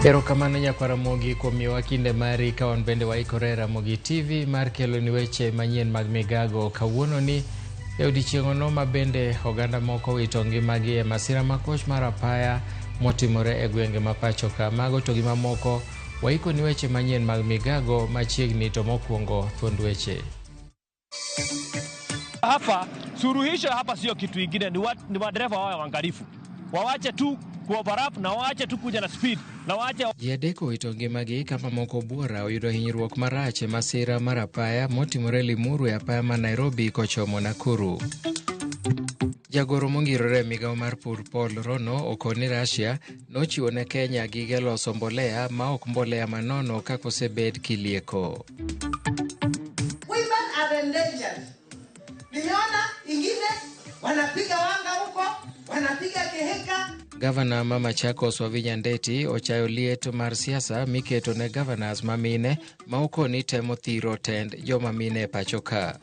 Erokamano nyakwa Ramogi kuom miyowa kinde mari ka wan bende waikore Ramogi TV mar kelo ni weche manyien mag migago kawuono ni e odiechieng'no ma bende oganda moko wito ngimagi e masira makoch mar apaya motimore e gwenge ma pacho ka. Mago to gi mamoko waiko ni weche manyien mag migago machiegni to mokwongo thuond weche. Hapa suruhisho hapa sio kitu ingine, ni madereva wawe waangalifu, wawache tu kuoverlap na waache tu kuja na speed na waache. Ji adek owito ngimagi kama moko buora oyudo hinyruok marach e masira mar apaya motimore Limuru e apaya ma Nairobi kochomo Nakuru. Jagoro mongirore e migawo mar pur Paul Rono okoni Russia nochiwo ne Kenya gige loso mbolea ma ok mbolea manono kaka osebed kilieko. Women are endangered. Nimeona ingine wanapiga wanga huko, wanapiga keheka. Gavana ma Machakos Wavinya Ndeti ochayo liet mar siasa miketo ne governors mamine ma okoni temo thiro tend joma mine pacho ka.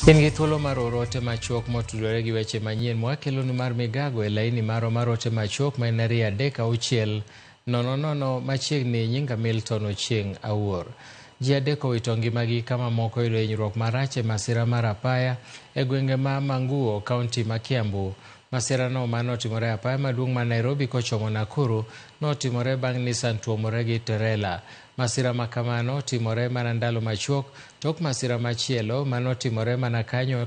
In gi thuolo mar orote machuok motudore gi weche manyien mwakelonu mar migago e laini maro marote machuok ma en 360 machiegni nyinga Milton Ochieng' Awuor. Ji adek owito ngimagi kama moko yudo hinyruok marach e masira mar apaya e gwenge ma Manguo, kaunti ma Kiambu. Masirano manotimore apaya maduong' ma Nairobi kochomo Nakuru notimore bang' Nissan tuomore gi trela. Masira makamano timore mana ndalo machuok tok masira machielo manotimore mana kanyo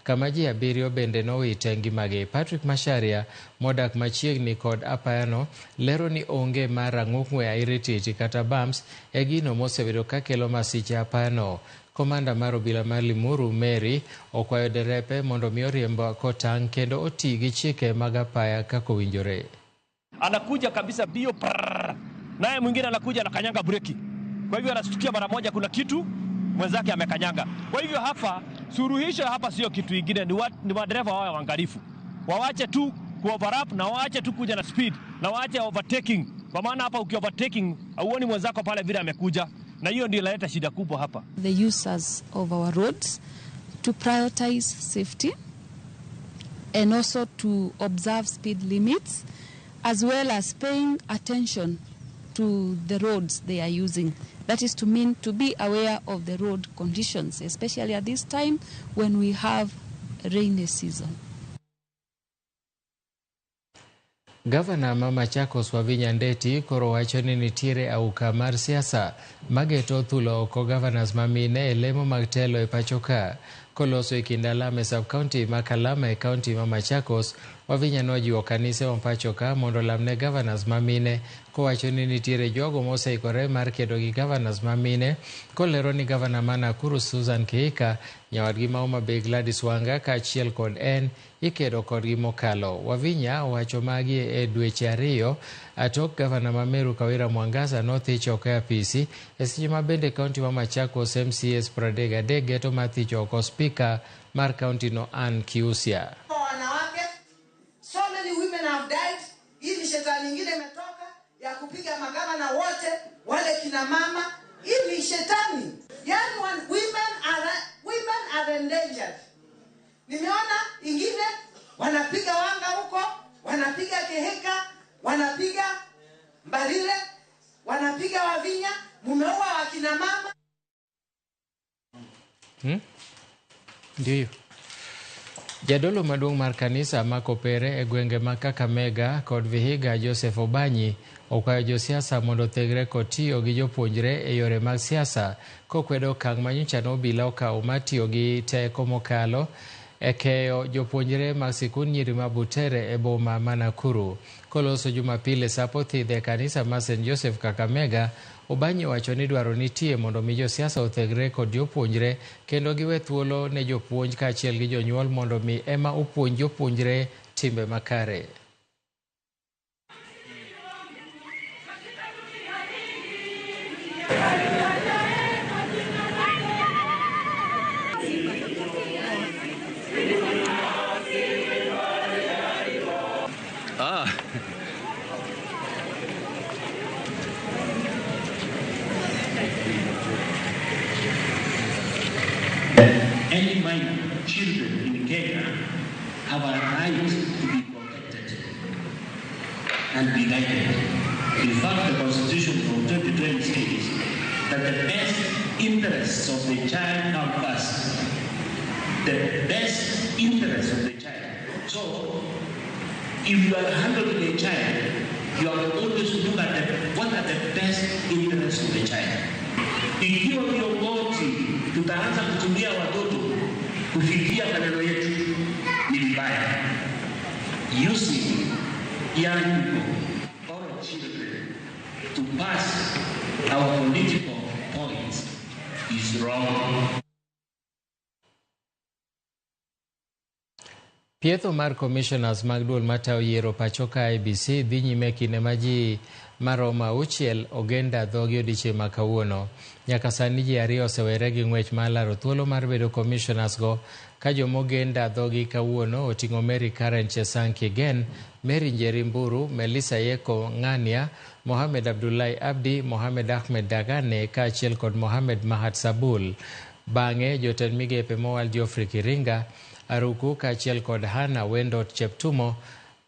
kama ji 7 bende nowite ngimagi. Patrick Masharia modak machiegni kod apayano lero ni onge mar rang'ukng'we airititi kata bumps e gino mosebedo kakelo masiche apayano. Komanda mar obila mar Limuru Mary okwayo derepe mondo mi oriemb kotang' kendo oti gi chike mag apaya kako winjore. Anakuja kabisa bio naye mwingine anakuja na kanyanga breki. Kwa hivyo anashtukia mara moja kuna kitu mwenzake amekanyanga. Kwa hivyo hapa suruhisho hapa sio kitu ingine, ni madereva wawe waangalifu, wawache tu kuoverlap na waache tu kuja na speed na waache overtaking, kwa maana hapa ukiovertaking hauoni mwenzako pale vile amekuja, na hiyo ndio inaleta shida kubwa hapa. The users of our roads to prioritize safety and also to observe speed limits as well as paying attention to the roads they are using. That is to mean to be aware of the road conditions, especially at this time when we have rainy season. Gavana ma Machakos Wavinya Ndeti koro wacho ni nitiere auka mar siasa mageto thulo oko governors mamine e lemo mag telo e pacho ka. Koloso e kind alama e sub-county ma Kalama e county ma Machakos, Wavinya nojiwo kanise ma pacho ka mondo lamne governors mamine kowacho ni nitiere jogo moseikore mar kedo gi governors mamine, kolero ni gavana ma Nakuru Susan Kihika, nyawadgi ma Homa Bay Gladys Wanga kaachiel kod en ikedo kodgi mokalo. Wavinya owacho magi e dweche 2 atok gavana ma Meru Kawira Mwangaza nothicho oko e apisi e seche ma bende kaunti ma Machakos MCS 33 geto mathicho oko spika mar kaunti no Ann Kiusia. Wanawake, so many women have died. Hii ni shetani nyingine imetoka ya kupiga magavana wote wale kina mama. Hii ni shetani. Yani women are endangered. Nimeona ingine wanapiga wanga huko, wanapiga keheka, wanapiga Mbarile, wanapiga Wavinya, mumeua wakina mama. Ndiyo. Jadolo maduong' mar kanisa ma Kopere e gwenge ma Kakamega kod Vihiga Joseph Obanyi okwayo josiasa mondo thegre kod tiyo gi jopuonjre e yore mag siasa kokwedo okang' manyocha obila okawo mar tiyo gi teko mokalo e keyo jopuonjre mag sikund nyiri ma Butere e boma ma Nakuru. Koloso Jumapile sapo thidhe kanisa ma St. Joseph Kakamega, Obanyi wacho ni dwaro nitie mondo mi josiasa othegre kod jopuonjre kendo giwe thuolo ne jopuonj kaachiel gi jonyuol mondo mi ema opuonj jopuonjre timbe makare. Any minor children in in Kenya have a right to be protected and be guided. In fact, the Constitution from 2020 states that the best interests of the child come first. The best interests of the child. So, if you are handling a child, you have to always look at what are the best interests of the child. Ikiwa viongozi tutaanza kutumia watoto kufikia maneno yetu ni vibaya. Using young people or children to pass our political points is wrong. Pietho mar commissioners mag duol matayo yiero pachoka IBC dhi nyime kinde ma ji maromo 6 ogenda dhogi odiechieng' ma kawuono. Nyaka sani ji 2 osewere gi ng'wech mar laro thuolo mar bedo commissioners go, ka jomogenda dhogi kawuono oting'o Mary Karen Chesang Kigen, Mary Njeri Mburu, Melissa Yeko Ng'ania, Mohamed Abdullahi Abdi, Mohamed Ahmed Dagane kaachiel kod Mohamed Mahat Sabul. Bang'e jotend migepe mowal Geoffrey Kiringa, Aruku kaachiel kod Hana Wendot Cheptumo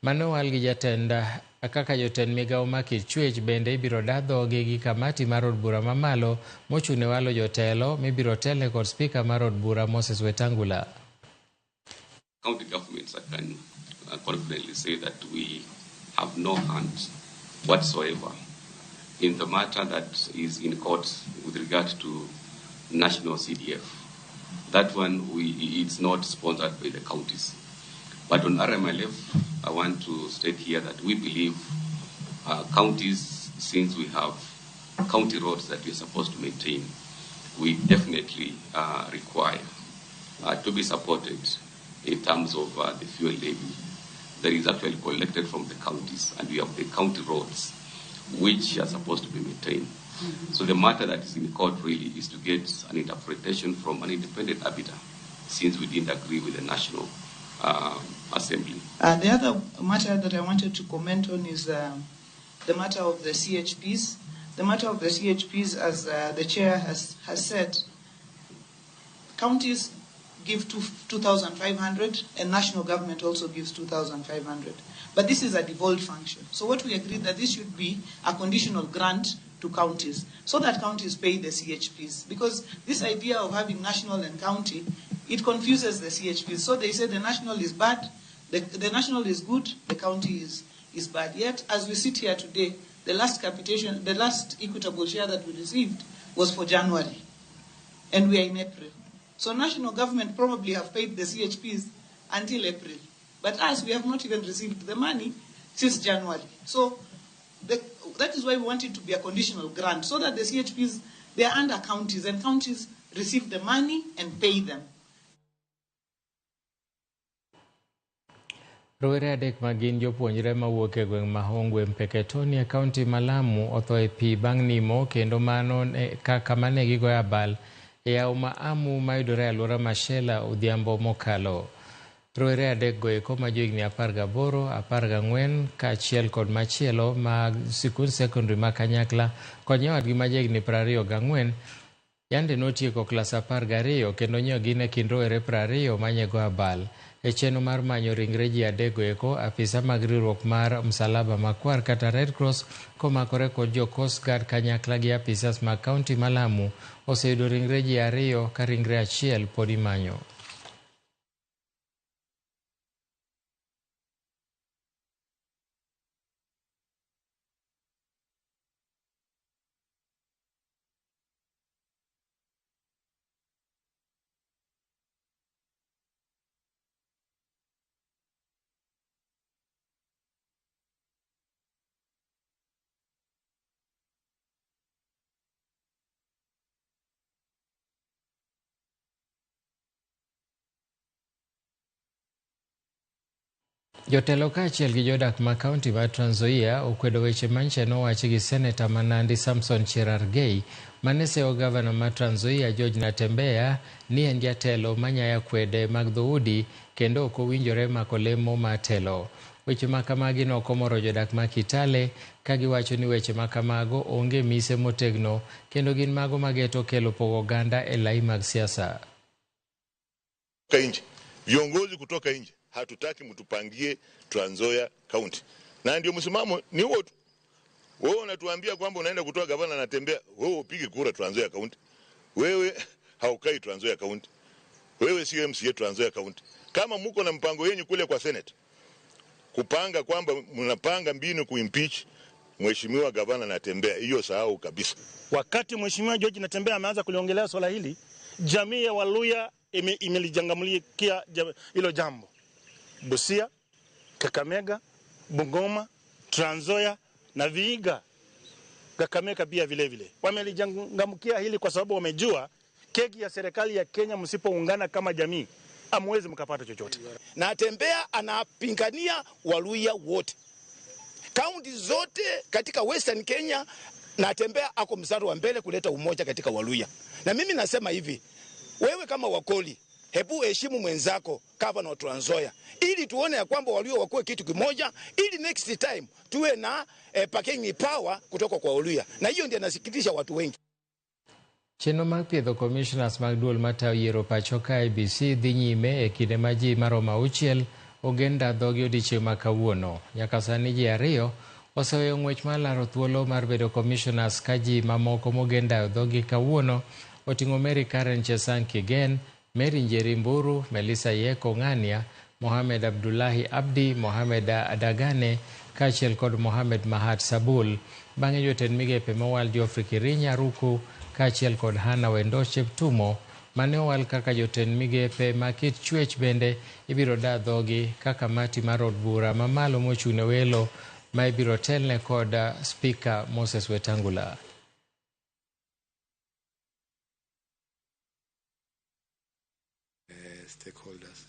manowal gi jatend kaka jotend migawo ma Kichwech bende ibiro dadhogi gi kamati mar od bura mamalo mochune walo jotelo mibiro telne kod spika mar od bura Moses Wetangula. County governments, I can confidently say that we have no hand whatsoever in the matter that is in court with regard to national CDF. That one, it's not sponsored by the counties. But on RMLF, I want to state here that we believe counties, since we have county roads that we're supposed to maintain, we definitely require to be supported in terms of the fuel levy that is actually collected from the counties, and we have the county roads which are supposed to be maintained. So the matter that is in court really is to get an interpretation from an independent arbiter, since we didn't agree with the National Assembly. The other matter that I wanted to comment on is the matter of the CHPs. The matter of the CHPs, as the chair has said, counties give 2,500 and national government also gives 2,500. But this is a devolved function. So what we agreed that this should be a conditional grant to counties, so that counties pay the CHPs. Because this idea of having national and county, it confuses the CHPs. So they say the national is bad, the national is good, the county is bad. Yet, as we sit here today, the last capitation, the last equitable share that we received was for January, and we are in April. So national government probably have paid the CHPs until April. But us, we have not even received the money since January. So that is why we want it to be a conditional grant, so that the CHPs, they are under counties, and counties receive the money and pay them. Rowere adek magin jopuonjre mawuok e gweng' ma Hongwe Mpeketoni e kaunti ma Lamu otho e pi bang' nimo, kendo mano kaka mane gigoyo abal e yawo ma Amu mayudore e alwora Mashela odhiambo mokalo. Rowere adek go eko ma johigni 18, 14 kaachiel kod machielo mag sikund sekondari ma Kanyakla kod nyawadgi ma johigni 24 yande notieko klas 12 kendo nyo gin e kind rowere 20 manyego abal. E chenro mar manyo ringre ji adek go eko, afisa mag riwruok mar Msalaba Makwar kata Red Cross komakore kod jo Coast Guard kanyakla gi apisas mag kaunti ma Lamu oseyudo ringre ji 2 ka ringre achiel pod imanyo. Jotelo kaachiel gi jodak ma kaunti ma Trans Nzoia okwedo weche manyiche nowachi gi seneta ma Nandi Samson Cherargei mane seyo gavana ma Trans Nzoia George Natembeya ni en jatelo manyaya kwede mag dhoudi kendo ok owinjore mako lemo ma telo. Weche ma kamagi nokomoro jodak ma Kitale ka giwacho ni weche ma kamago onge mise motegno kendo gin mago mageto kelo pogo oganda e lai mag siasa. viongozi kutoka nje. Hatutaki mtupangie Trans Nzoia County. Na ndio msimamo ni huo tu. Wewe unatuambia kwamba unaenda kutoa gavana anatembea, wewe upige kura Trans Nzoia County. Wewe haukai Trans Nzoia County. Wewe si MCA Trans Nzoia County. Kama mko na mpango yenu kule kwa Senate, kupanga kwamba mnapanga mbinu kuimpeach mheshimiwa gavana Natembeya, hiyo sahau kabisa. Wakati mheshimiwa George Natembeya ameanza kuliongelea swala hili, jamii ya Waluya imelijangamulikia hilo jambo. Busia, Kakamega, Bungoma, Trans Nzoia na Vihiga, Kakamega pia vile vile wamelijangamukia hili kwa sababu wamejua keki ya serikali ya Kenya, msipoungana kama jamii hamwezi mkapata chochote. Natembeya anapingania Waluya wote. Kaunti zote katika Western Kenya, Natembeya ako mstari wa mbele kuleta umoja katika Waluya. Na mimi nasema hivi, wewe kama Wakoli, hebu heshimu mwenzako gavana wa Trans Nzoia, ili tuone ya kwamba Waluya wakuwe kitu kimoja, ili next time tuwe na bargaining power kutoka kwa Waluya. Na hiyo ndio inasikitisha watu wengi. Chenro mag piedho commissioners mag duol matayo yiero pacho ka IEBC dhi nyime e kinde ma ji maromo 6 ogenda dhogi odiechieng' ma kawuono. Nyaka sani ji 2 oseweyo ng'wech mar laro thuolo mar bedo commissioners ka ji mamoko mogenda dhogi kawuono oting'o Mary Karen Chesang Kigen, Mary Njeri Mburu, Melissa Yeko Ng'ania, Mohamed Abdullahi Abdi, Mohamed Adagane kaachiel kod Mohamed Mahat Sabul. Bang'e jotend migepe mowal Geoffrey Kirinya Ruku kaachiel kod Hana Wendo Cheptumo mane owal kaka jotend migepe ma kit chwech bende ibiro da dhogi kaka kamati mar od bura mamalo mochune welo ma ibiro telne kod Speaker Moses Wetangula. Stakeholders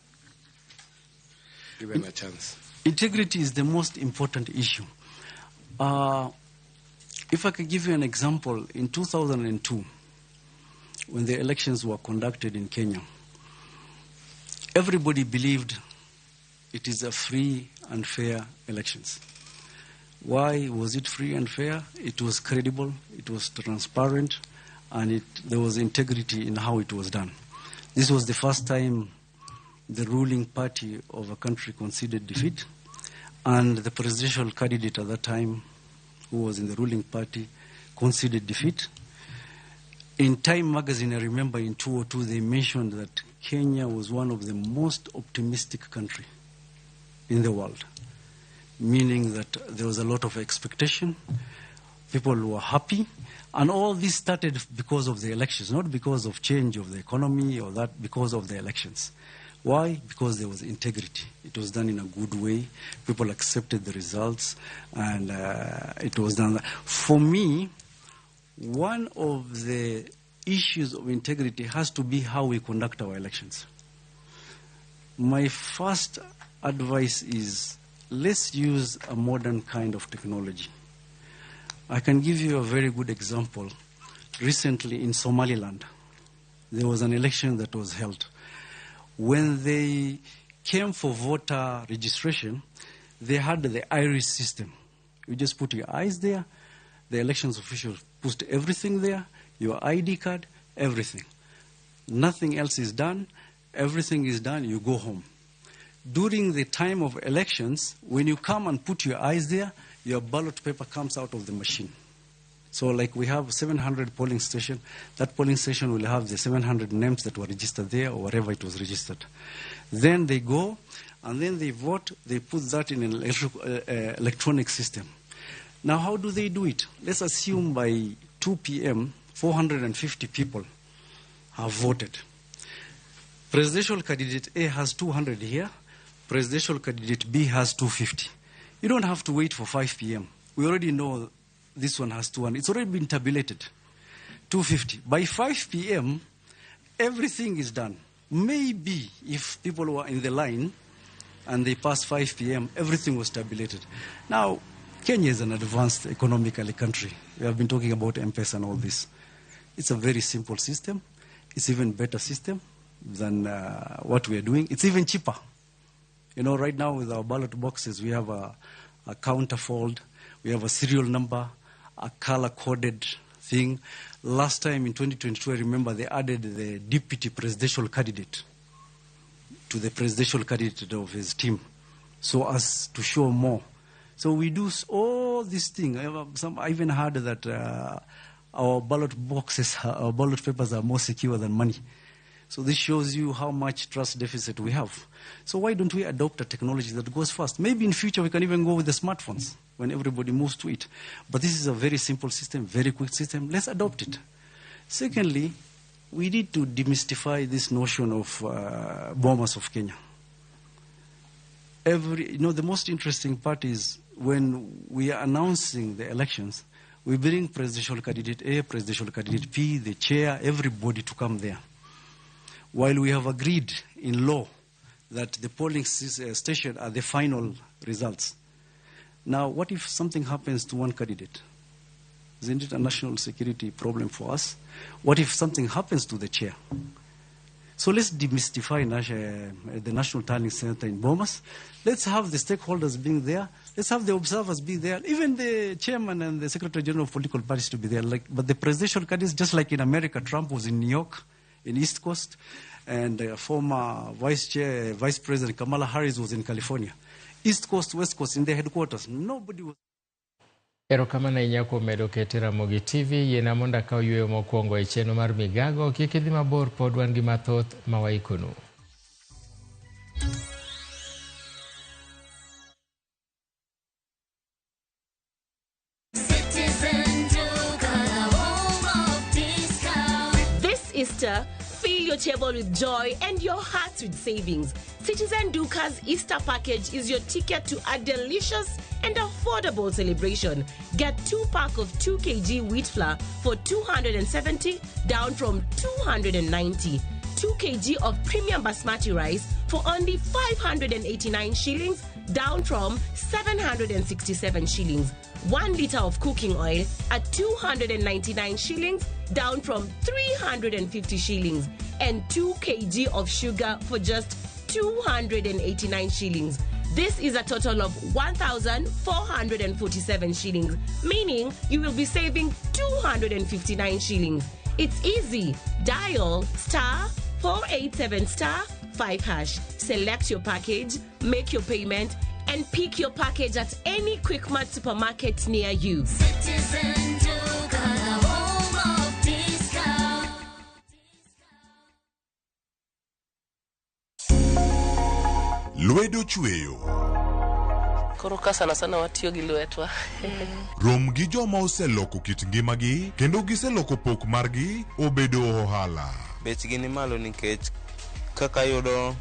given a chance. Integrity is the most important issue. If I could give you an example, in 2002, when the elections were conducted in Kenya, everybody believed it is a free and fair elections. Why was it free and fair? It was credible, it was transparent, and there was integrity in how it was done. This was the first time the ruling party of a country conceded defeat, and the presidential candidate at that time, who was in the ruling party, conceded defeat. In Time magazine, I remember in 2002, they mentioned that Kenya was one of the most optimistic countries in the world, meaning that there was a lot of expectation, people were happy, and all this started because of the elections, not because of change of the economy or that, because of the elections. Why? Because there was integrity. It was done in a good way. People accepted the results, and it was done. For me, one of the issues of integrity has to be how we conduct our elections. My first advice is, let's use a modern kind of technology. I can give you a very good example. Recently in Somaliland, there was an election that was held. When they came for voter registration, they had the iris system. You just put your eyes there, the elections official put everything there, your ID card, everything. Nothing else is done, everything is done, you go home. During the time of elections, when you come and put your eyes there, your ballot paper comes out of the machine. So like we have 700 polling station, that polling station will have the 700 names that were registered there or wherever it was registered. Then they go and then they vote, they put that in an electronic system. Now how do they do it? Let's assume by 2 p.m., 450 people have voted. Presidential candidate A has 200 here, presidential candidate B has 250. You don't have to wait for 5 p.m. We already know this one has 200. It's already been tabulated. 250. By 5 p.m., everything is done. Maybe if people were in the line and they passed 5 p.m., everything was tabulated. Now, Kenya is an advanced economically country. We have been talking about M-Pesa and all this. It's a very simple system. It's even better system than what we are doing. It's even cheaper. You know, right now with our ballot boxes, we have a counterfold, we have a serial number, a color-coded thing. Last time in 2022, I remember they added the deputy presidential candidate. to the presidential candidate of his team so as to show more. So we do all these things. I even heard that our ballot boxes, our ballot papers are more secure than money. So this shows you how much trust deficit we have. So why don't we adopt a technology that goes fast? Maybe in future we can even go with the smartphones when everybody moves to it. But this is a very simple system, very quick system. Let's adopt it. Secondly, we need to demystify this notion of bombers of Kenya. The most interesting part is when we are announcing the elections, we bring presidential candidate A, presidential candidate P, the chair, everybody to come there. While we have agreed in law that the polling station are the final results. Now, what if something happens to one candidate? Isn't it a national security problem for us? What if something happens to the chair? So let's demystify the National Tallying Center in Bomas. Let's have the stakeholders being there. Let's have the observers be there. Even the chairman and the secretary general of political parties to be there. But the presidential candidates, just like in America, Trump was in New York, in East Coast, and former Vice President Kamala Harris was in California. East Coast, West Coast, in their headquarters. Nobody was... Erokamana inyako medo kete Ramogi TV yena monda ka oyueyo mokwongo e cheno mar migago kik idhi mabor pod wan gi mathoth mawaikonu. This Easter, fill your table with joy and your heart with savings. Citizen Duca's Easter package is your ticket to a delicious and affordable celebration. Get 2 packs of 2 kg wheat flour for 270 down from 290. 2 kg of premium basmati rice for only 589 shillings down from 767 shillings. 1 liter of cooking oil at 299 shillings down from 350 shillings. And 2 kg of sugar for just 289 shillings. This is a total of 1,447 shillings, meaning you will be saving 259 shillings. It's easy. Dial *487*5#. Select your package, make your payment, and pick your package at any Quickmart supermarket near you. Citizen Duca, home of discount. Lwedo chweyo. Koroka sana watiyo gi lwetwa. Rom gi joma oseloko kit ngimagi kendo giseloko pok margi obedo ohala. Bechgi ni malo nikech kaka yudo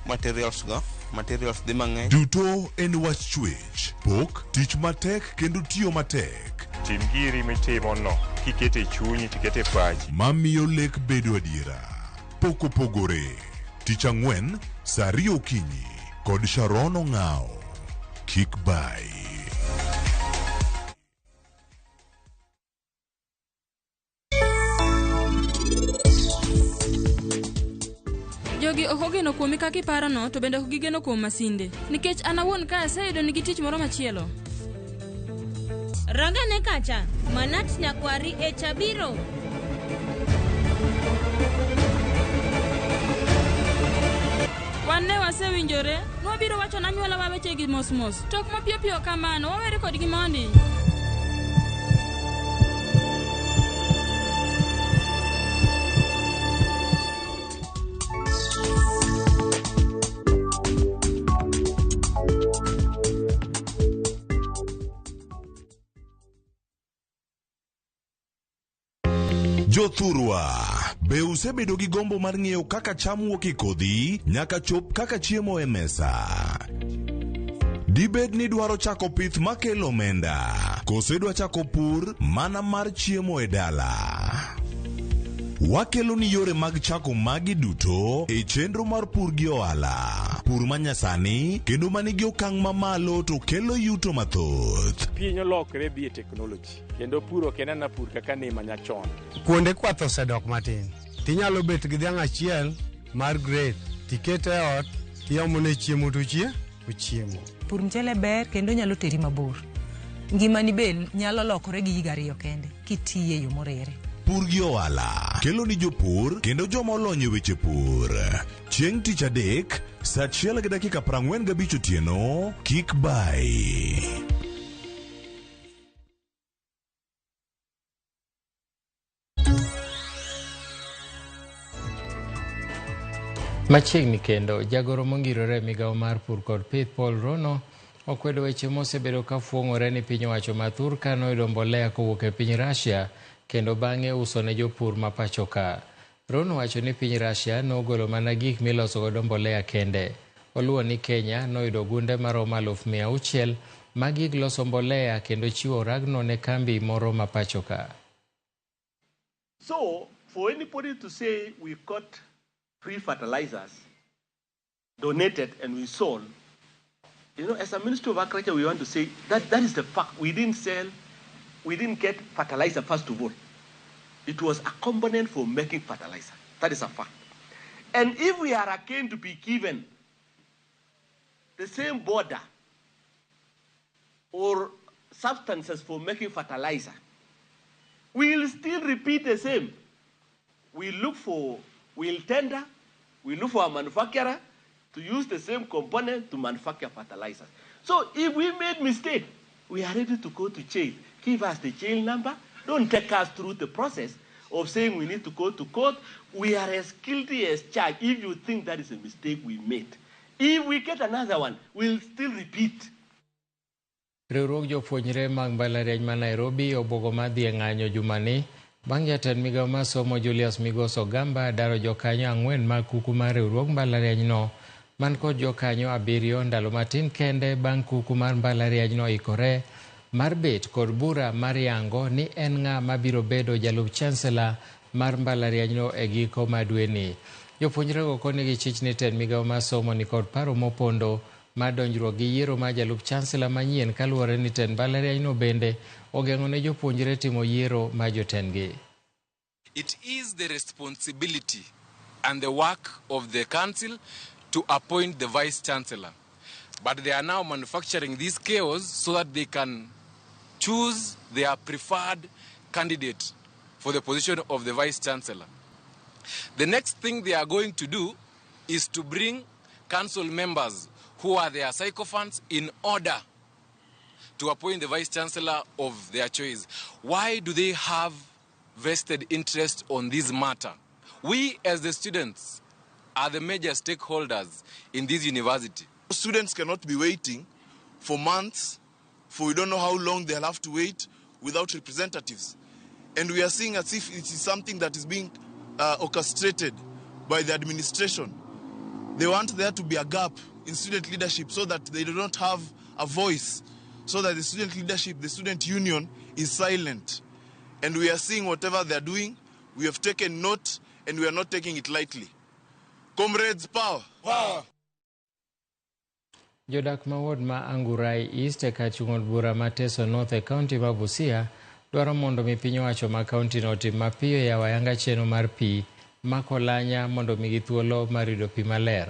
materials dhi mang'eny. Duto en wach chwech, pok, tich matek kendo tiyo matek. Tim giri mitimo no, kikete chunyi tikete pachi. Mamiyo lek bedo adiera. Pok opogore. Tich ang'wen, saa 2 okinyi. Kod Sharon Ong'ao. Kick by. Jogi okogeno kuomi kaka iparo no, to bende okigeno kuom masinde. Nikech anawuon ka aseyudo nigi tich moro machielo. Rangane kacha, Manat Nyakwari e chabiro. Wanne wasewinjore, nwabiro wacho na nyuola waweche gi mos. Tok mapiyo kamano, wawere kod gi mondi. Jothurwa, be usebedo gi gombo mar ng'eyo kaka cham wuok e kodhi nyaka chop kaka chiemo e mesa? Dibed ni dwaro chako pith makelo omenda, kose dwa chako pur mana mar chiemo e dala? Wakelo ni yore mag chako magi duto e chenro mar pur gi ohala. Pur manyasani kendo manigi okang' mamalo to kelo yuto mathoth. Piny olokre bi e technology kendo puro kenana pur kaka ne manyachon. Kuonde kwath osedok matin. Tinyalo bet gi dhiang' achiel mar grade, tikete ot, tiomone chiemo to chiemo. Pur mchele ber kendo nyalo teri mabor. Ngimani be nyalo lokore gi higa 2 kende kitiye yo morere. jopur gi ohala, kelo ni jopur kendo joma olony e weche pur. Chieng' tich adek, saa 1:45 otieno, kik bai. Machiegni kendo, jagoro mongirore migawo mar pur kod pith Paul Rono okwedo weche mosebedo ka fuong'ore ni piny owacho ma Thurka noyudo mbolea kowuok e piny Russia kendo bang'e uso ne jopur ma pacho ka. Rono wacho ni piny Russia nogolo mana gik miloso godo mbolea kende. Oluwo ni Kenya noyudo gunde maromo 600,000 ma gik loso mbolea kendo chiwo ragno ne kambi moro ma pacho ka. So, for anybody to say we got free fertilizers donated and we sold, you know, as a Ministry of Agriculture, we want to say that is the fact. We didn't get fertilizer first of all. It was a component for making fertilizer. That is a fact. And if we are again to be given the same border or substances for making fertilizer, we will still repeat the same. We'll tender, we look for a manufacturer to use the same component to manufacture fertilizers. So if we made mistake, we are ready to go to jail. Give us the jail number. Don't take us through the process of saying we need to go to court. We are as guilty as charged if you think that is a mistake we made. If we get another one, we'll still repeat. Riwruok jopuonjre mag mbalariany ma Nairobi obuogo madhi e ng'anyo jumani bang' jatend migawo mar somo Julius Migos Ogamba daro jokanyo 4 mag kuku mar riwruok mbalarianyno man kod jokanyo 7 ndalo matin kende bang' kuku mar mbalarianyno ikore mar bet kod bura mar yango ni en ng'a mabiro bedo jalup chancellor mar mbalarianyno e giko madweni. Jopuonjrego konigi chich ni tend migawo mar somo ni kod paro mopondo mar donjruok gi yiero mar jalup chancellor manyien kaluwore ni tend mbalarianyno bende ogeng'o ne jopuonjre timo yiero mar jotendgi. It is the responsibility and the work of the council to appoint the vice chancellor. But they are now manufacturing this chaos so that they can choose their preferred candidate for the position of the vice chancellor. The next thing they are going to do is to bring council members who are their sycophants in order to appoint the vice chancellor of their choice. Why do they have vested interest on this matter? We as the students are the major stakeholders in this university. Students cannot be waiting for months, for we don't know how long they'll have to wait without representatives. And we are seeing as if it is something that is being orchestrated by the administration. They want there to be a gap in student leadership so that they do not have a voice, so that the student leadership, the student union is silent. And we are seeing whatever they are doing. We have taken note and we are not taking it lightly. Comrades, power! Power! Jodak ma ward ma Angurai East e kar chung' od bura ma Teso North e kaunti ma Busia dwaro mondo mi piny owacho ma kaunti no tim mapiyo yawo ayanga chenro mar pi ma Kolanya mondo migi thuolo mar yudo pi maler.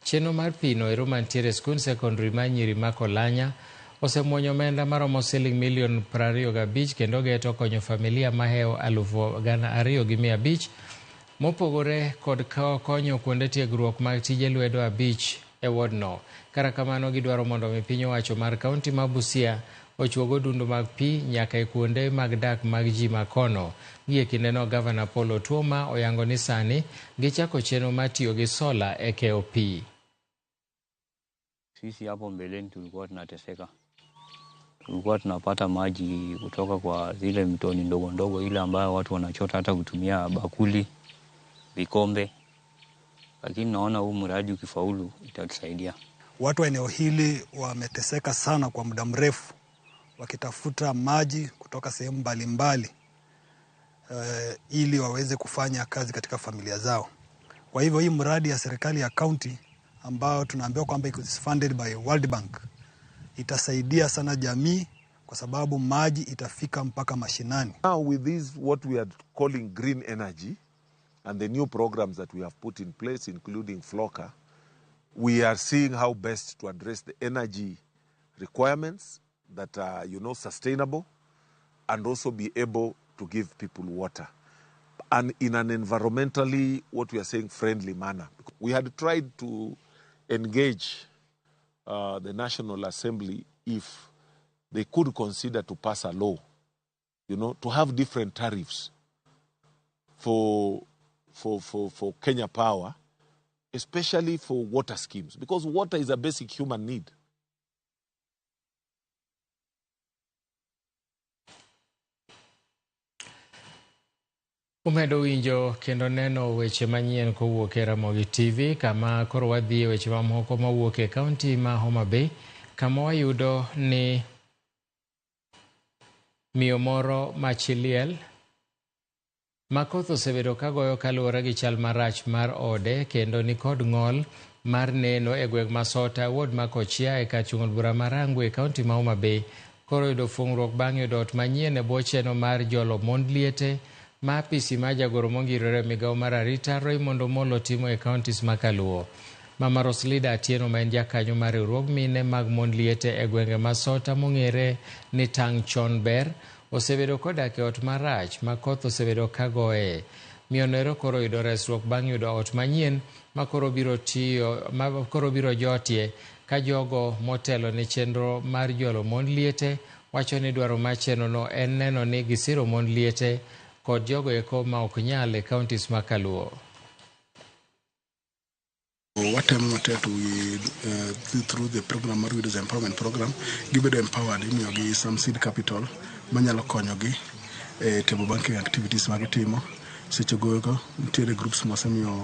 Chenro mar pi no ero mantiere skund secondary ma nyiri ma Kolanya osemuonyo omenda maromo $25 kendo geto konyo familia maheo 2,500 mopogore kod konyo kuonde tiegruok mag tije lwedo 5 e wardno. Kara kamano gidwaro mondo mi piny owacho mar kaunti ma Busia ochuogo dundu mag pi nyaka e kuonde mag dak mag ji makono. Gie kindeno Gavana Paul Otuoma oyango ni sani gichako chenro mar tiyo gi sola e keyo pi. Sisi hapo mbeleni tulikuwa tunateseka. Tulikuwa tunapata maji kutoka kwa zile mtoni ndogo ndogo ile ambayo watu wanachota hata kutumia bakuli, vikombe. Lakini naona huu mradi ukifaulu itatusaidia. Watu wa eneo hili wameteseka sana kwa muda mrefu wakitafuta maji kutoka sehemu mbalimbali ili waweze kufanya kazi katika familia zao. Kwa hivyo hii mradi ya serikali ya county ambao tunaambiwa kwamba is funded by World Bank itasaidia sana jamii kwa sababu maji itafika mpaka mashinani. Now with this what we are calling green energy and the new programs that we have put in place including Flocker, we are seeing how best to address the energy requirements that are sustainable and also be able to give people water. and in an environmentally, what we are saying, friendly manner. We had tried to engage the National Assembly if they could consider to pass a law, to have different tariffs for Kenya Power, especially for water schemes, because water is a basic human need. Umedo winjo kendo neno weche manyien kowuok e Ramogi TV, kama koro wadhi weche mamoko mawuok e kaunti ma Homa Bay, kama wayudo ni miyo moro machiliel makoth osebedo kagoyo kaluwore gi chal marach mar ode kendo ni kod ng'ol mar neno e gweng' Masota, ward ma Kochia e kar chung'o bura mar Rangwe, kaunti ma Homa Bay, koro yudo fungruok bang' yudo ot manyien e bwo cheno mar jolo mond liete ma apisi ma jagoro mongirore migawo mar arita Raymond Omolo timo e kauntis makaluwo. Mama Roslida Atieno, ma en jakanyo mar riwruog mine mag mond liete e gwenge Masota mong'ere ni Tang' Chon Ber, osebedo kodak e ot marach ma koth osebedo kagoye. Mionero koro yudo resruok bang' yudo ot manyien ma koro biro jotie ka jogo motelo ne chenro mar jolo mond liete wacho ni dwaro mar chenrono en neno ni gisiro mond liete kod jogo eko ma ok nyal e kauntis makaluwo. Watemo matek through the program mar Widows Empowerment Program, gibedo empowered, imiyogi some seed capital manyalo konyogi e table banking activities ma gitimo. Seche gogo nitiere groups mosemiyo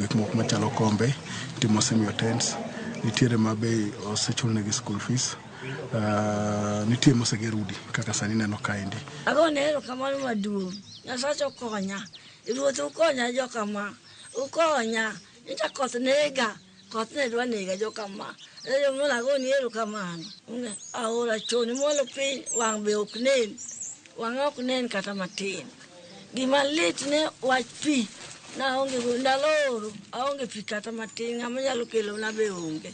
gik moko machalo kombe, nitiere mosemiyo tents, nitiere mabe osechulnegi school fees, nitiere moseger udi kaka sani neno kaendi. Agonero kamano maduong', Nyasaye okonya, Ruoth ukonya jokama, ukonya, ita koth nega, koth ne dwa nega jokama. Eyo mola agoni erokamano. Aora choni molo piny, wang' be ok nen, wang' ok nen kata matin. Gima lit ne wach pi, na onge ndalo oro, aonge pi kata matin, ng'ama nyalo kelo na be onge.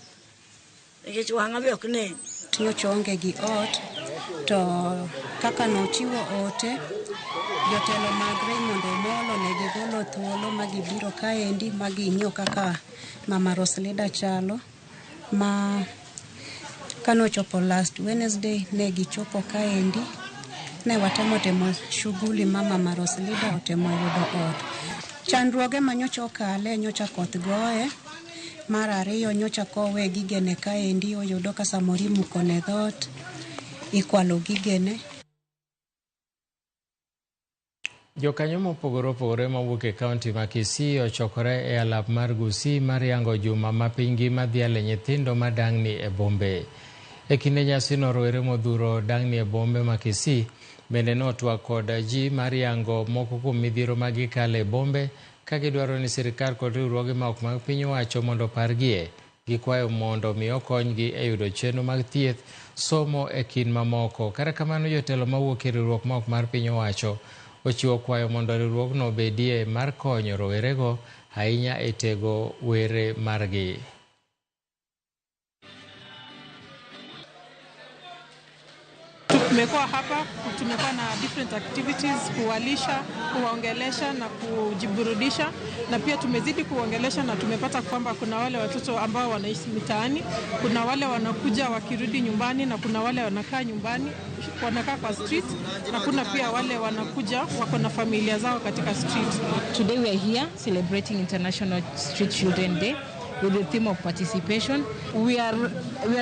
Nikech wang'a be ok nen. Nyocha onge gi ot, to kaka nochiwo ote, jotelo mag Raymond Omolo ne gigolo thuolo ma gibiro kaendi ma ging'iyo kaka Mama Roslida chalo, ma kanochopo last Wednesday ne gichopo kaendi, ne watemo shughuli ma Mama Roslida otemo yudo ot. Chandruoge ma nyocha okale, nyocha koth goye, mar ariyo nyocha kowe gigene kaendi, oyudo ka samoro imuko ne dhot, ikwalo gigene. Jokanyo mopogore opogore mawuok e kaunti ma Kisii ochokore e alap mar Gusii mar yango juma ma piny ngima dhiale nyithindo ma dang'ni e bombe. E kinde nyasino, rowere modhuro dang'ni e bombe ma Kisii bende notwak kod ji mar yango moko kuom midhiero ma gikale e bombe, ka gidwaro ni sirikal kod riwruoge ma ok mag piny owacho mondo pargie, gikwayo mondo mi okonygi e yudo chenro mag thieth, somo e kin mamoko. Kata kamano, jotelo mawuok e riwruok ma ok mar piny owacho ochiwo kwayo mondo riwruogno bedie mar konyo rowerego ahinya e tego were margi. Tumekuwa hapa, tumekuwa na different activities, kuwalisha, kuwaongelesha na kujiburudisha, na pia tumezidi kuwaongelesha na tumepata kwamba kuna wale watoto ambao wanaishi mitaani, kuna wale wanakuja wakirudi nyumbani, na kuna wale wanakaa nyumbani, wanakaa kwa street, na kuna pia wale wanakuja wako na familia zao katika street. Today we are here celebrating International Street Children Day with the theme of participation. We are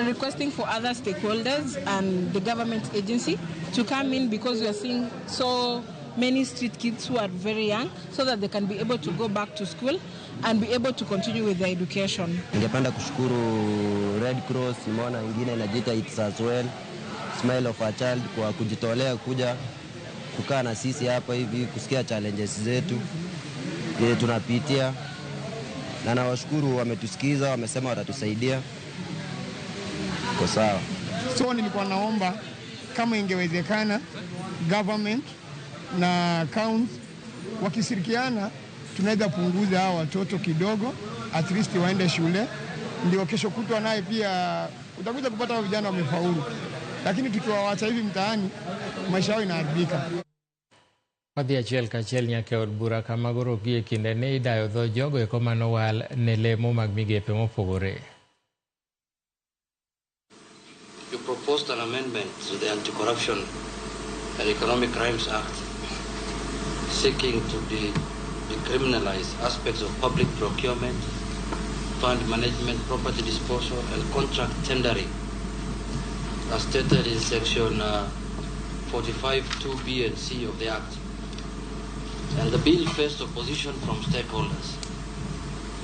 requesting for other stakeholders and the government agency to come in, because we are seeing so many street kids who are very young, so that they can be able to go back to school and be able to continue with their education. Ningependa kushukuru Red Cross, Simona ingine inajiita It's As Well, Smile of a Child, kwa kujitolea kuja kukaa na sisi hapa hivi kusikia challenges zetu ile tunapitia, na nawashukuru wametusikiza, wamesema watatusaidia. Kwa sawa. So nilikuwa naomba kama ingewezekana government na county wakishirikiana, tunaweza punguza hao watoto kidogo, at least waende shule, ndio kesho kutwa naye pia utakuja kupata vijana wamefaulu. Lakini tukiwaacha hivi mtaani, maisha yao inaharibika. Wadhi achiel kachiel nyaka od bura kama goro gie kinde ne idayo dho jogo eko manowal ne lemo mag migepe mopogore. You proposed an amendment to the Anti-Corruption and Economic Crimes Act seeking to decriminalize aspects of public procurement, fund management, property disposal, and contract tendering, as stated in section 45(2)(b) and (c) of the Act. And the bill faced opposition from stakeholders,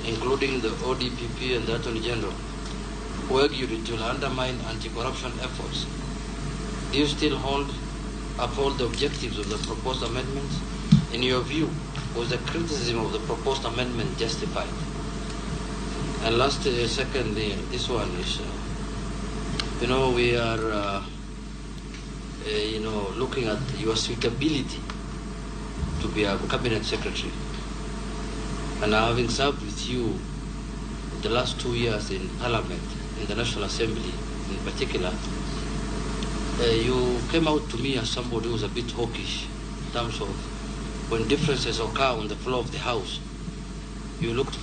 including the ODPP and the Attorney General, who argued it will undermine anti-corruption efforts. Do you still uphold the objectives of the proposed amendments? In your view, was the criticism of the proposed amendment justified? And secondly, this one is, we are, looking at your suitability to be a cabinet secretary. And having served with you the last 2 years in Parliament, in the National Assembly in particular, you came out to me as somebody who was a bit hawkish in terms of when differences occur on the floor of the House. You looked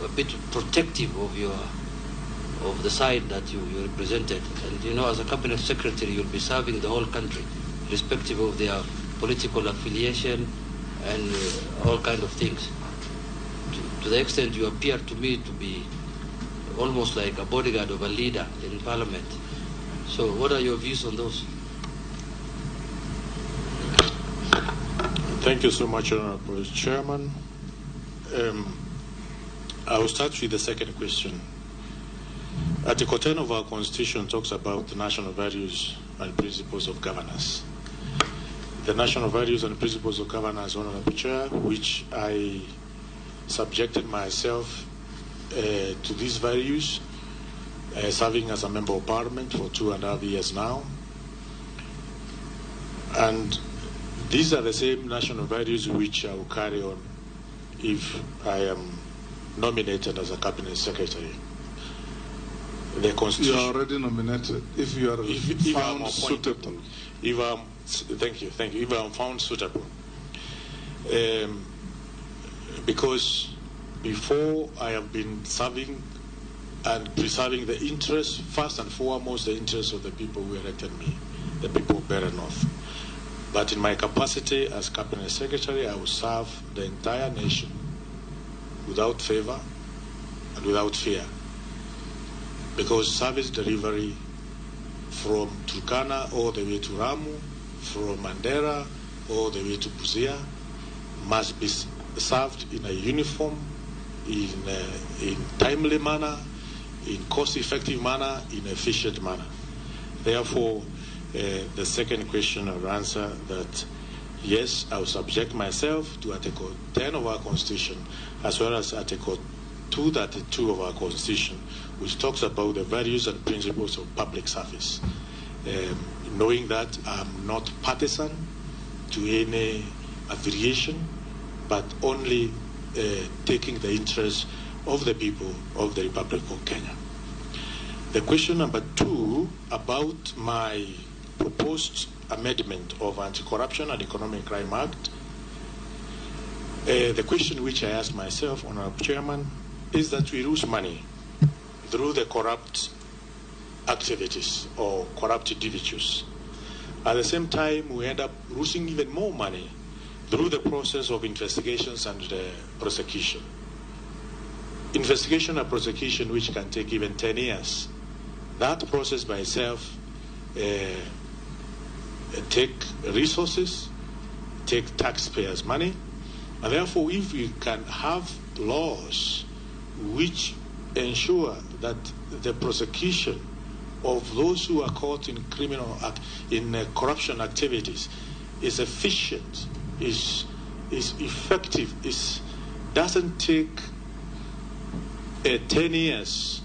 a bit protective of the side that you represented. And as a cabinet secretary, you'll be serving the whole country, irrespective of their political affiliation and all kind of things. To the extent you appear to me to be almost like a bodyguard of a leader in Parliament. So what are your views on those? Thank you so much, Honorable Chairman. I will start with the second question. Article 10 of our Constitution talks about the national values and principles of governance. The national values and principles of governance, Honorable Chair, which I subjected myself to these values, serving as a member of Parliament for 2.5 years now. And these are the same national values which I will carry on if I am nominated as a cabinet secretary. The Constitution. You are already nominated. If you are found suitable. Thank you. If I am found suitable. Because before I have been serving and preserving the interests, first and foremost, the interests of the people who elected me, the people of Beira North. But in my capacity as cabinet secretary, I will serve the entire nation without favor and without fear. Because service delivery from Turkana all the way to Ramu, from Mandera all the way to Busia, must be served in a uniform, in timely manner, in cost-effective manner, in efficient manner. Therefore, the second question I will answer that yes, I will subject myself to Article 10 of our Constitution as well as Article 232 of our Constitution, which talks about the values and principles of public service. Knowing that I'm not partisan to any affiliation, but only taking the interests of the people of the Republic of Kenya. The question number 2 about my proposed amendment of Anti-Corruption and Economic Crime Act. The question which I asked myself, Honorable Chairman, is that we lose money through the corrupt activities or corrupt individuals. At the same time, we end up losing even more money through the process of investigations and prosecution. Investigation and prosecution which can take even 10 years. That process by itself take resources, take taxpayers' money, and therefore if we can have laws which ensure that the prosecution of those who are caught in corruption activities is efficient, is effective, doesn't take 10 years,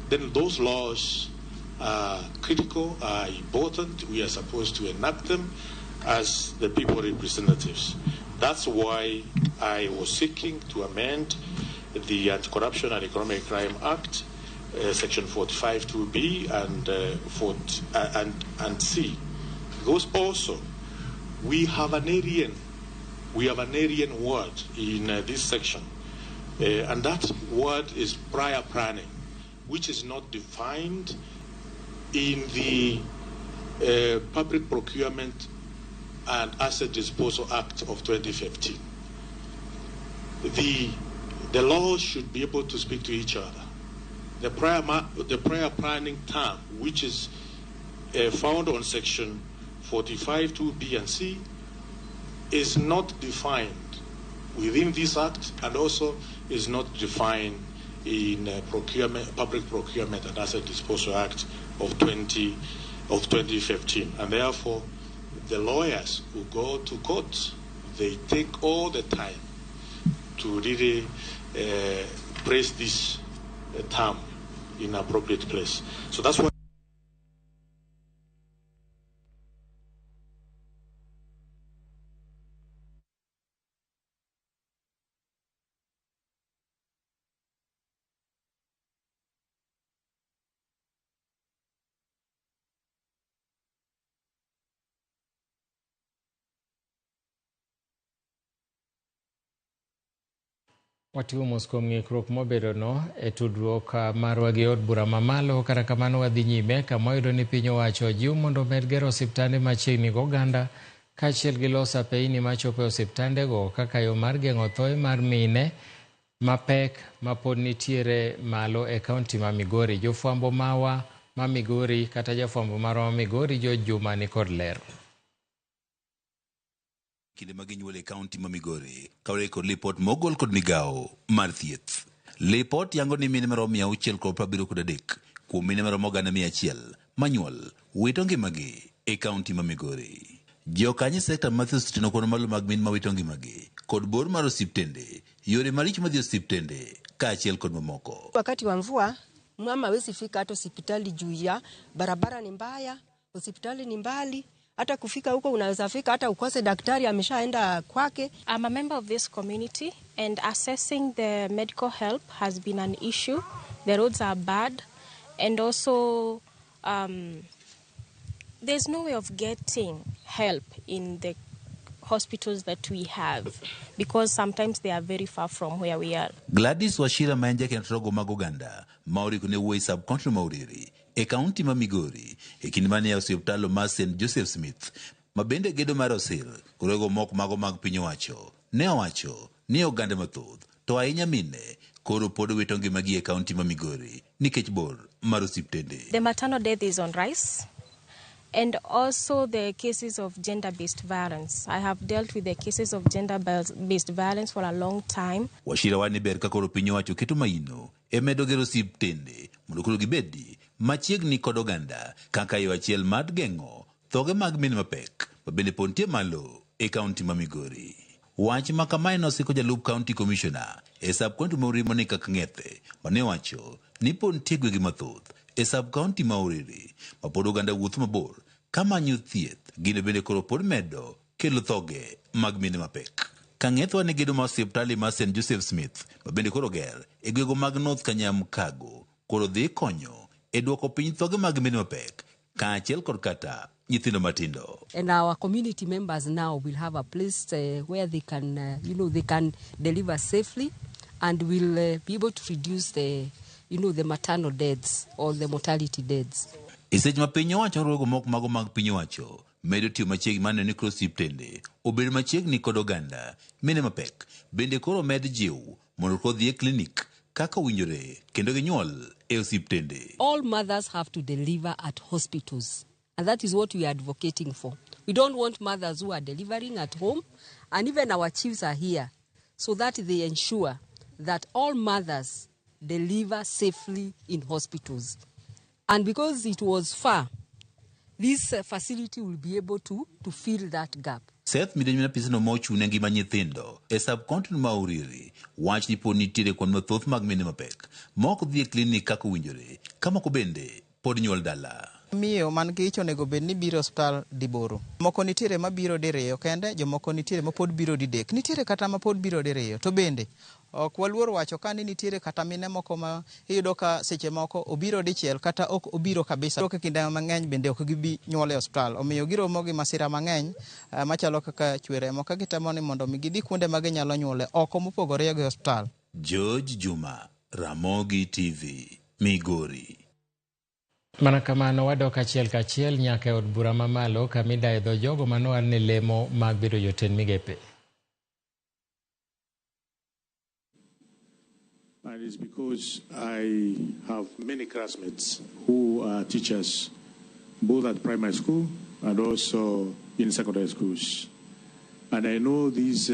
then those laws are critical, are important. We are supposed to enact them as the people representatives. That's why I was seeking to amend the Anti-Corruption and Economic Crime Act, Section 45(2)(b) and C. Because also we have an alien we have an Aryan word in this section, and that word is prior planning, which is not defined in the Public Procurement and Asset Disposal Act of 2015. The laws should be able to speak to each other. The prior planning term, which is found on section 45, 2B and C, is not defined within this act, and also is not defined in Public Procurement and Asset Disposal Act of 2015. And therefore, the lawyers who go to court, they take all the time to really place this term in appropriate place. So that's why Watiwo mos kuom ng'ikruok mobedono e tudruok marwa gi od bura mamalo. Kata kamano wadhi nyime kama wayudo ni piny owacho jiw mondo omed gero osiptande machiegni goganda kaachiel gi loso apeini machopo e osiptandego kaka yo mar geng'o thoe mar mine mapek mapod nitiere malo e kaunti ma Migori. Jofwambo mawa ma Migori kata jafwambo marwa ma Migori Juma ni kod ler. Kinde mag nyuol e kaunti ma Migori kaore kod lipot mogol kod migao mar thieth. Lipot yango ni mine maromo 673 kuom mine maromo 100 manyuol wito ngimagi e kaunti ma Migori. Jokanyo sekta mathiyo ositino kono malo mag min mawito ngimagi kod bor mar osiptende, yore maricho madhi osiptende kaachiel kod mamoko. Wakati wa mvua mama hawezi fika hata hospitali juu ya barabara ni mbaya, hospitali ni mbali. Hata kufika huko unaweza fika hata ukose daktari ameshaenda kwake. I'm a member of this community and assessing the medical help has been an issue. The roads are bad and also there's no way of getting help in the hospitals that we have because sometimes they are very far from where we are. Gladys Washira maenja kentrogo magoganda maori kune uwe sub-county mauriri e kaunti ma Migori e kinimani ya osiptalo ma St. Joseph Smith mabende gedo mar osir kurego mok mago mag piny owacho ne owacho ni oganda mathoth to ahinya mine koro pod wito ngimagi e kaunti ma Migori nikech bor mar osiptende. The maternal death is on rise. And also the cases of gender-based violence. I have dealt with the cases of gender-based violence for a long time. Washira wani ber ka koro piny owacho keto maino e medo gero osiptende mondo koro gibedi machiegni kod oganda kaka yo achiel mar geng'o thoge mag mine mapek mabende pontie malo e kaunti ma Migori. Wach ma kamae nosiko jalup county commissioner e sub-county ma Uriri Monica Kang'ethe mane wacho ni pontie gwenge mathoth e sub-county ma Uriri ma pod oganda wuoth mabor kamanyo thieth gine bende koro pod medo kelo thoge mag mine mapek. Kang'ethe wane gedo ma osiptali ma St. Joseph Smith mabende koro ger e gwego mag North Kanyamkago koro dhi konyo e duoko piny thoge mag mine mapek kaachiel kod kata nyithindo matindo. And our community members now will have a place where they can, they can deliver safely and will be able to reduce the maternal deaths or the mortality deaths. Isej ma piny owacho rogo mok mago mag piny owacho medo tiyo machiegni maneno ni osiptende obed machiegni kod oganda mine mapek bende koro med jiw mondo kodhi e klinik kaka winjore kendo ginyuol e osiptende. All mothers have to deliver at hospitals and that is what we are advocating for. We don't want mothers who are delivering at home, and even our chiefs are here so that they ensure that all mothers deliver safely in hospitals. And because it was far, this facility will be able to fill that gap. Seth Midenyo pisano mochune ngima nyithindo e sub-county ma Uriri wach ni pod nitiere kwan mathoth mag mine mapek mok dhi e klinik kaka winjore kama ko bende pod nyuol dala. Miyo man gi ich onego bed ni biro hospital diboro. Moko nitiere mabiro diriyo kende, jomoko nitiere mapod biro didek. Nitiere kata mapod biro diriyo. To bende ok waluor wacho ka ni nitiere kata mine moko ma iyudo ka seche moko obiro dichiel kata ok obiro kabisa. To kinde mang'eny bende ok gibi nyuol e hospital. Omiyo giromo gi masira mang'eny machalo kaka chwere mo ka gitemo ni mondo mi gidhi kuonde ma ginyalo nyuole oko mopogore gi hospital. George Juma, Ramogi TV, Migori. Mana kamano wadok achiel kachiel nyaka e od bura mamalo kamidaye dho jogo mano ne lemo mag bedo jotend migepe. And it's because I have many classmates who are teachers, both at primary school and also in secondary schools. And I know these,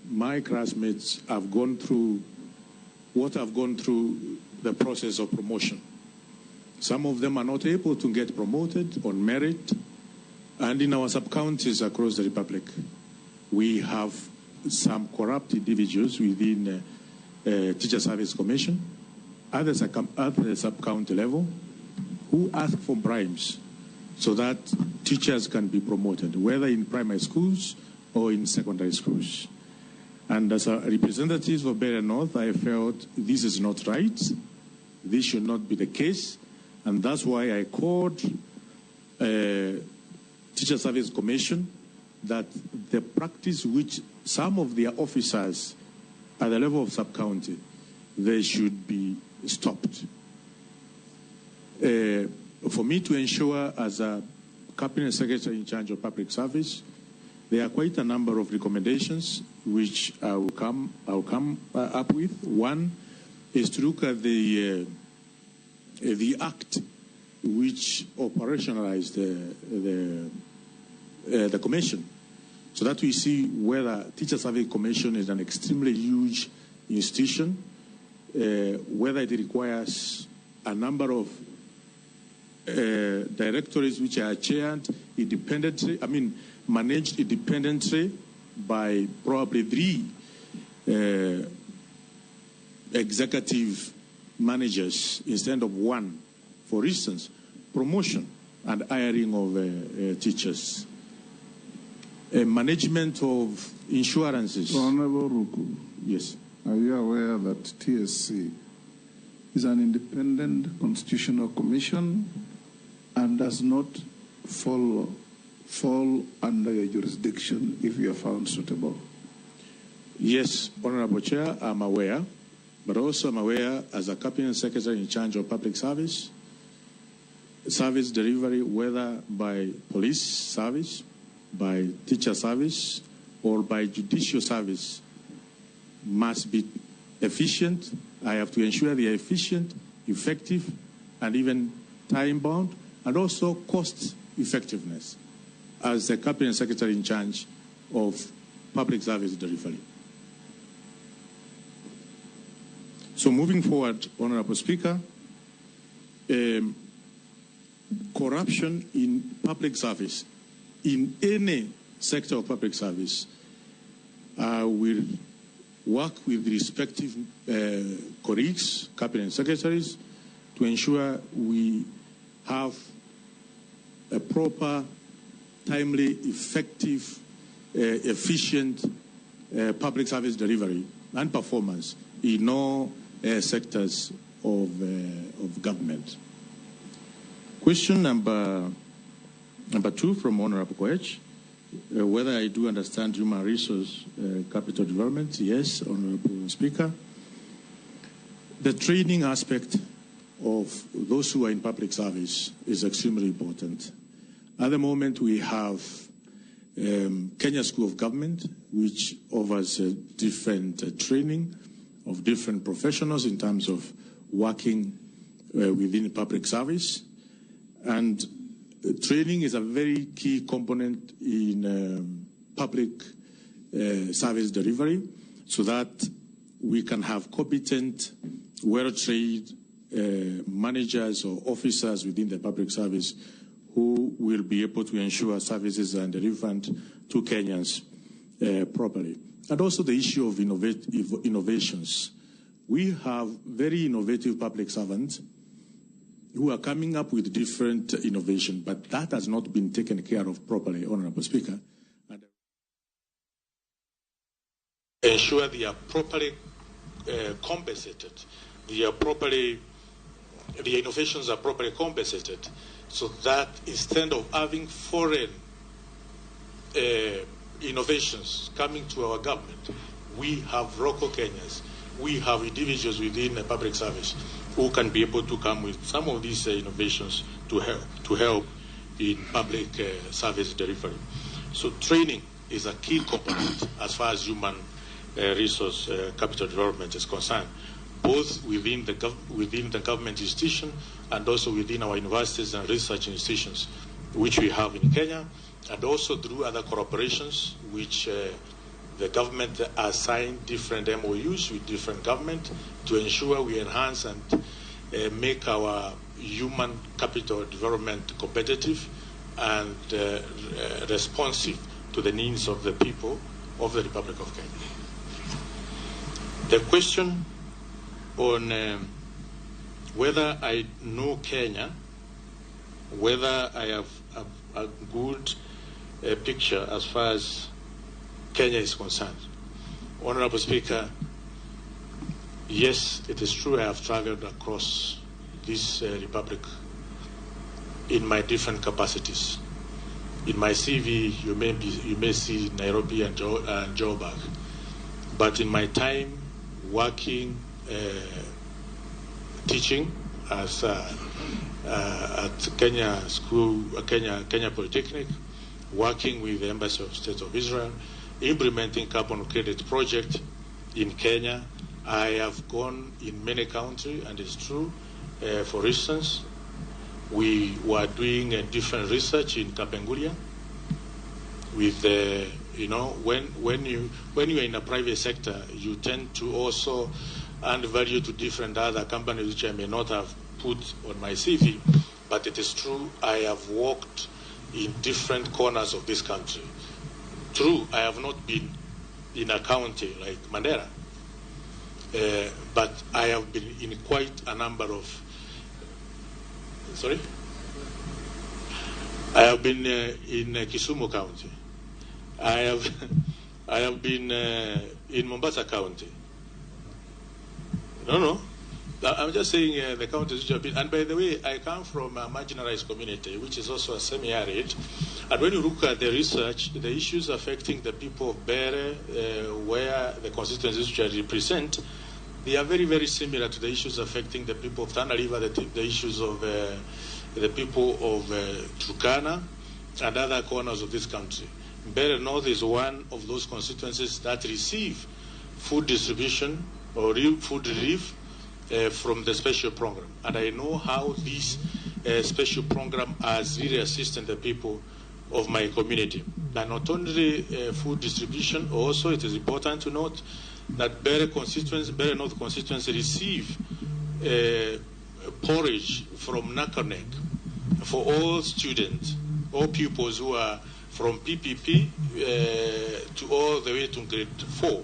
my classmates have gone through what I've gone through the process of promotion. Some of them are not able to get promoted on merit. And in our sub-counties across the Republic, we have some corrupt individuals within Teacher Service Commission at the sub-county level who ask for bribes so that teachers can be promoted, whether in primary schools or in secondary schools. And as a representative of Beira North, I felt this is not right. This should not be the case. And that's why I called Teacher Service Commission that the practice which some of their officers at the level of sub-county, they should be stopped. For me to ensure as a Cabinet Secretary in charge of public service, there are quite a number of recommendations which I will come up with. One is to look at the act which operationalized the commission, so that we see whether Teacher Service Commission is an extremely huge institution, whether it requires a number of directorates which are chaired independently, managed independently by probably 3 executive managers instead of 1. For instance, promotion and hiring of teachers. Management of insurances. Honorable Ruku. Yes. Are you aware that TSC is an independent constitutional commission and does not fall under your jurisdiction if you are found suitable? Yes, Honorable Chair, I'm aware, but also I'm aware as a Cabinet Secretary in charge of public service delivery, whether by police service, by teacher service, or by judicial service, must be efficient. I have to ensure they are efficient, effective, and even time-bound, and also cost effectiveness as the Cabinet Secretary in charge of public service delivery. So moving forward, Honorable Speaker, corruption in public service, in any sector of public service, will work with the respective colleagues, cabinet secretaries, to ensure we have a proper, timely, effective, efficient public service delivery and performance in all sectors of government. Question number 2 from Honorable Koech, whether I do understand human resource capital development. Yes, Honorable Speaker. The training aspect of those who are in public service is extremely important. At the moment, we have Kenya School of Government, which offers different training of different professionals in terms of working within public service. And training is a very key component in public service delivery, so that we can have competent, well-trained managers or officers within the public service who will be able to ensure services are delivered to Kenyans properly. And also the issue of innovations. We have very innovative public servants who are coming up with different innovation, but that has not been taken care of properly, Honorable Speaker. And ensure they are properly compensated. The innovations are properly compensated, so that instead of having foreign innovations coming to our government, we have local Kenyans, we have individuals within the public service who can be able to come with some of these innovations to help in public service delivery. So training is a key component as far as human resource capital development is concerned, both within the government institution and also within our universities and research institutions, which we have in Kenya, and also through other corporations which the government has signed different MOUs with different government to ensure we enhance and make our human capital development competitive and responsive to the needs of the people of the Republic of Kenya. The question on whether I know Kenya, whether I have a good picture as far as Kenya is concerned. Honorable Speaker, yes, it is true I have traveled across this republic in my different capacities. In my CV, you may see Nairobi and Joburg, but in my time working, teaching as at Kenya School, Kenya Polytechnic, working with the Embassy of State of Israel, implementing carbon credit project in Kenya. I have gone in many countries, and it's true. For instance, we were doing different research in Kapenguria. With when you are in a private sector, you tend to also add value to different other companies which I may not have put on my CV. But it is true, I have worked in different corners of this country. True, I have not been in a county like Mandera, but I have been in quite a number of. Sorry, I have been in Kisumu County. I have been in Mombasa County. No. I'm just saying the counties which have been, and by the way, I come from a marginalized community, which is also a semi-arid. And when you look at the research, the issues affecting the people of Bere, where the constituencies which I represent, they are very, very similar to the issues affecting the people of Tana River, the issues of the people of Turkana and other corners of this country. Bere North is one of those constituencies that receive food distribution or food relief from the special program, and I know how this special program has really assisted the people of my community. And not only food distribution, also it is important to note that Bere North constituency receive porridge from Nakanek for all students, all pupils who are from PPP to all the way to grade 4.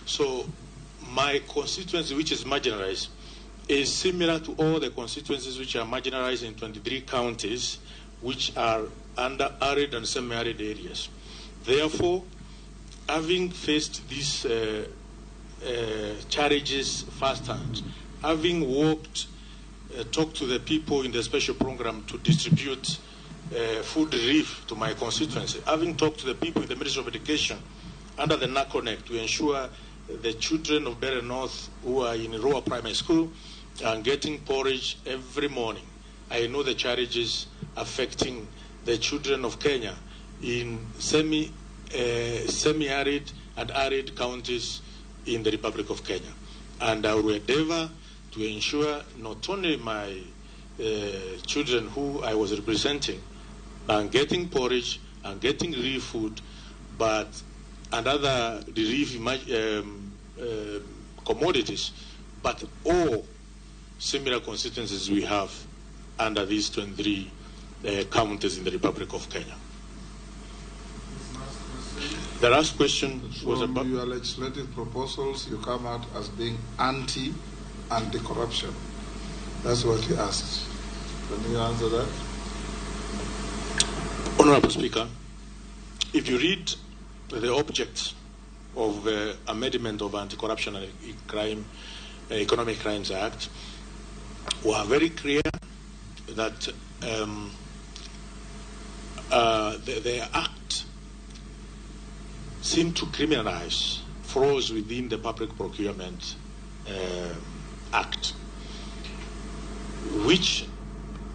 So my constituency, which is marginalized, is similar to all the constituencies which are marginalized in 23 counties, which are under arid and semi-arid areas. Therefore, having faced these challenges firsthand, having talked to the people in the special program to distribute food relief to my constituency, having talked to the people in the Ministry of Education under the NACONEC to ensure the children of Bere North who are in Roa Primary School and getting porridge every morning. I know the challenges affecting the children of Kenya in semi-arid and arid counties in the Republic of Kenya. And I will endeavor to ensure not only my children who I was representing are getting porridge and getting relief food, but and other relief commodities, but all similar constituencies we have under these 23 counties in the Republic of Kenya. The last question was about your legislative proposals. You come out as being anti-corruption. That's what he asked. Can you answer that? Honorable Speaker, if you read the object of amendment of Anti-Corruption and Economic Crimes Act, we are very clear that the act seemed to criminalize frauds within the Public Procurement Act, which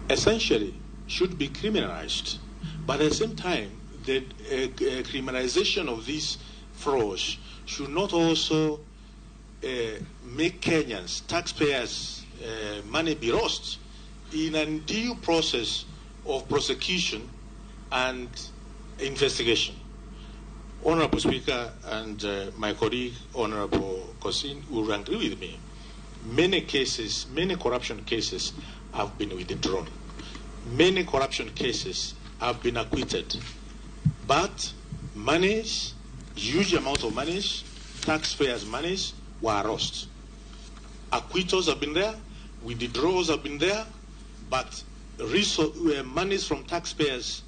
essentially should be criminalized. But at the same time, the criminalization of these frauds should not also make Kenyans, taxpayers' money be lost in a due process of prosecution and investigation. Honorable Speaker and my colleague, Honorable Kosin, will agree with me. Many cases, many corruption cases have been withdrawn. Many corruption cases have been acquitted. But monies, huge amount of monies, taxpayers' monies were lost. Acquittals have been there, withdrawals have been there, but monies from taxpayers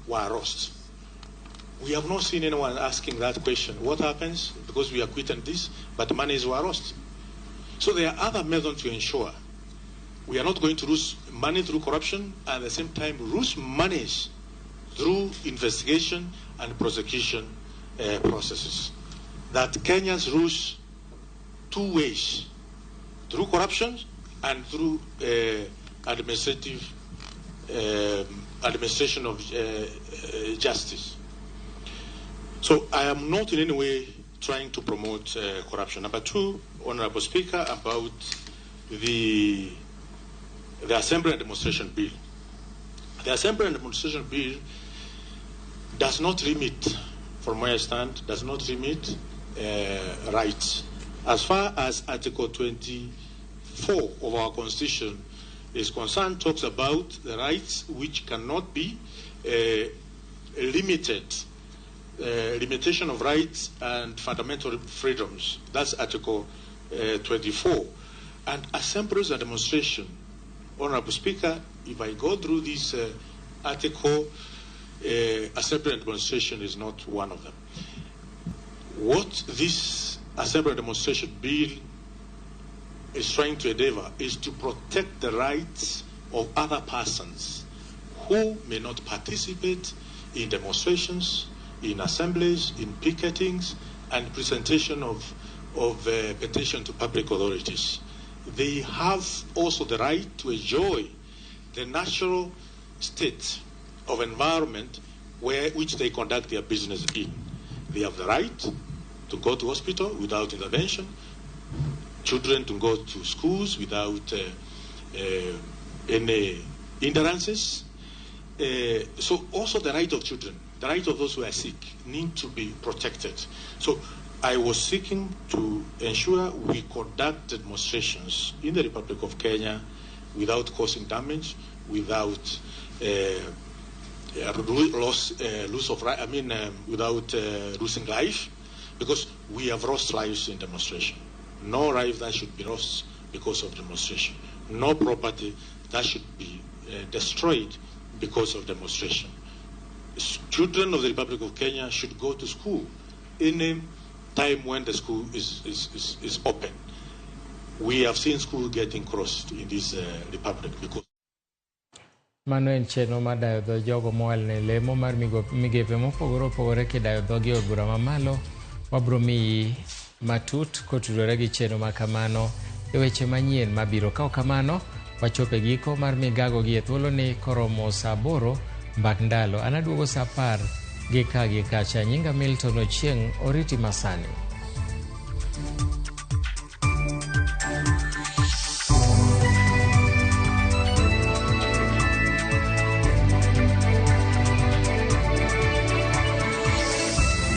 were lost. We have not seen anyone asking that question. What happens? Because we acquitted this, but monies were lost. So there are other methods to ensure we are not going to lose money through corruption and at the same time lose monies through investigation and prosecution processes. That Kenyans lose two ways, through corruption and through administration of justice. So I am not in any way trying to promote corruption. Number two, Honorable Speaker, about the Assembly and Demonstration Bill. The Assembly and Demonstration Bill does not limit, from where I stand, does not limit rights. As far as Article 24 of our Constitution is concerned, talks about the rights which cannot be limited, limitation of rights and fundamental freedoms. That's Article 24. And assemblies and demonstration, Honorable Speaker, if I go through this article, assembly and demonstration is not one of them. What this assembly and demonstration bill is trying to endeavor is to protect the rights of other persons who may not participate in demonstrations, in assemblies, in picketings, and presentation of petition to public authorities. They have also the right to enjoy the natural state of environment which they conduct their business in. They have the right to go to hospital without intervention, children to go to schools without any hindrances. So also the right of children, the right of those who are sick need to be protected. So I was seeking to ensure we conduct demonstrations in the Republic of Kenya without causing damage, without without losing life, because we have lost lives in demonstration. No life that should be lost because of demonstration. No property that should be destroyed because of demonstration. Children of the Republic of Kenya should go to school any time when the school is open. We have seen school getting closed in this republic because mano en chenro mar dayo dho jogo moel ne lemo mar migepe mopogore opogore kidayo dhogi od bura mamalo. Wabro miyi matut kotudore gi chenro ma kamano e weche manyien mabiro. Ka kamano wachope giko mar migago gi e thuolo ni koromo saa 8 mbak ndalo. Anaduogo saa 10 gi kacha. Nyinga Milton Ochieng, oriti masani.